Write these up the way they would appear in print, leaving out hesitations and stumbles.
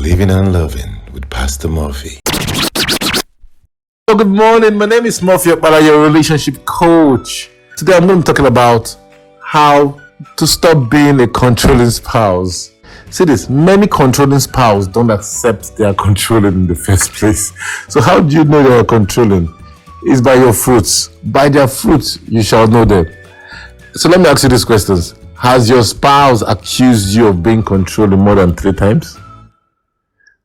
Living and Loving with Pastor Murphy. Well, good morning. My name is Murphy Okpala, your relationship coach. Today I'm going to be talking about how to stop being a controlling spouse. See this, many controlling spouses don't accept they are controlling in the first place. So how do you know they are controlling? It's by your fruits. By their fruits, you shall know them. So let me ask you these questions. Has your spouse accused you of being controlling more than 3 times?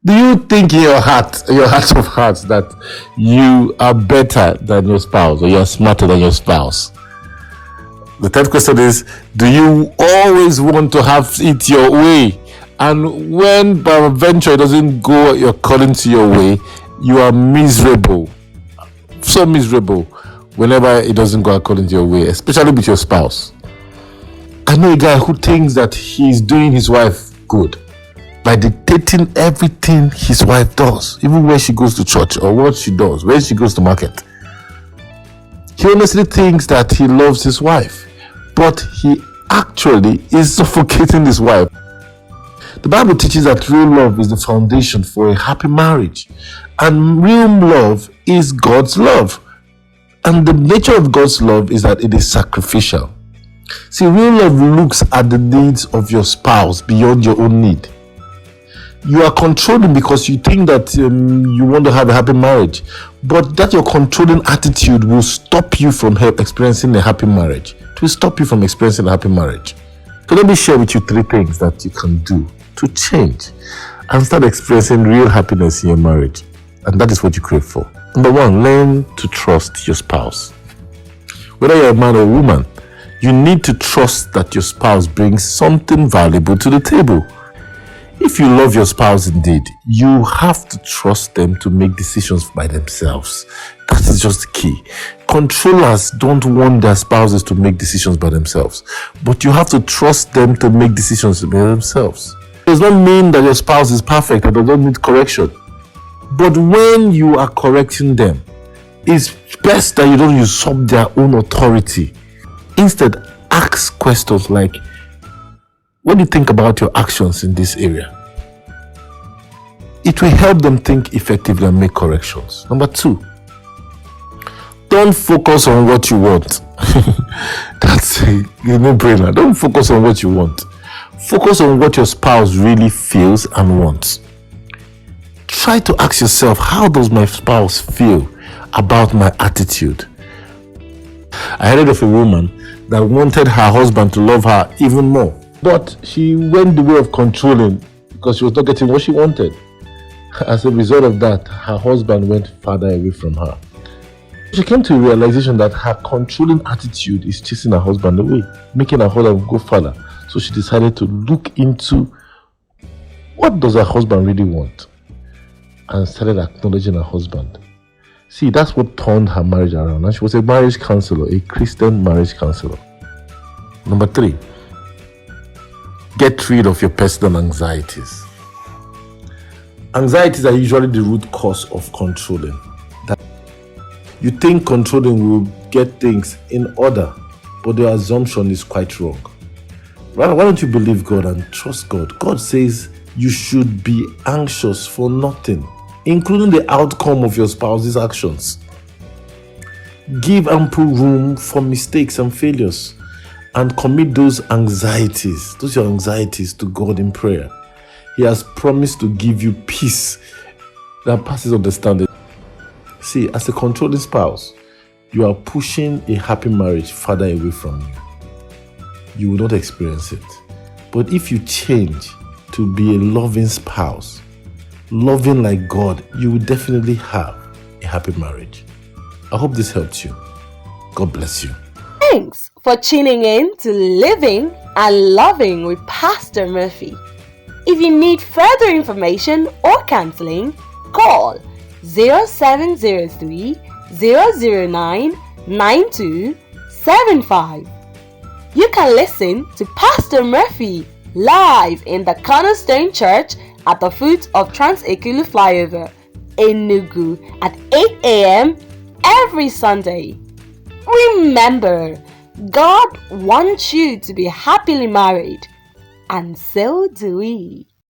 Do you think in your heart of hearts, that you are better than your spouse or you are smarter than your spouse? The third question is, do you always want to have it your way? And when by adventure it doesn't go according to your way, you are miserable. So miserable whenever it doesn't go according to your way, especially with your spouse. I know a guy who thinks that he's doing his wife good by dictating everything his wife does, even where she goes to church or what she does, where she goes to market. He honestly thinks that he loves his wife, but he actually is suffocating his wife. The Bible teaches that real love is the foundation for a happy marriage, and real love is God's love. And the nature of God's love is that it is sacrificial. See, real love looks at the needs of your spouse beyond your own need. You are controlling because you think that you want to have a happy marriage, but that your controlling attitude will stop you from experiencing a happy marriage. It will stop you from experiencing a happy marriage. So let me share with you 3 things that you can do to change and start experiencing real happiness in your marriage. And that is what you crave for. Number 1, learn to trust your spouse. Whether you're a man or a woman, you need to trust that your spouse brings something valuable to the table. If you love your spouse indeed, you have to trust them to make decisions by themselves. That is just the key. Controllers don't want their spouses to make decisions by themselves, but you have to trust them to make decisions by themselves. It does not mean that your spouse is perfect or does not need correction. But when you are correcting them, it's best that you don't usurp their own authority. Instead, ask questions like, what do you think about your actions in this area? It will help them think effectively and make corrections. Number 2, don't focus on what you want. That's a no-brainer. Don't focus on what you want. Focus on what your spouse really feels and wants. Try to ask yourself, how does my spouse feel about my attitude? I heard of a woman that wanted her husband to love her even more, but she went the way of controlling because she was not getting what she wanted. As a result of that, her husband went farther away from her. She came to a realization that her controlling attitude is chasing her husband away, making her husband go farther. So she decided to look into what does her husband really want, and started acknowledging her husband. See, that's what turned her marriage around. And she was a marriage counselor, a Christian marriage counselor. Number 3, get rid of your personal anxieties. Anxieties are usually the root cause of controlling. You think controlling will get things in order, but the assumption is quite wrong. Why don't you believe God and trust God? God says you should be anxious for nothing, including the outcome of your spouse's actions. Give ample room for mistakes and failures, and commit those anxieties to God in prayer. He has promised to give you peace that passes understanding. See, as a controlling spouse, you are pushing a happy marriage farther away from you. You will not experience it. But if you change to be a loving spouse, loving like God, you will definitely have a happy marriage. I hope this helped you. God bless you. Thanks for tuning in to Living and Loving with Pastor Murphy. If you need further information or counseling, call 0703 009 9275. You can listen to Pastor Murphy live in the Cornerstone Church at the foot of Trans-Ekulu Flyover, Enugu at 8 a.m. every Sunday. Remember, God wants you to be happily married, and so do we.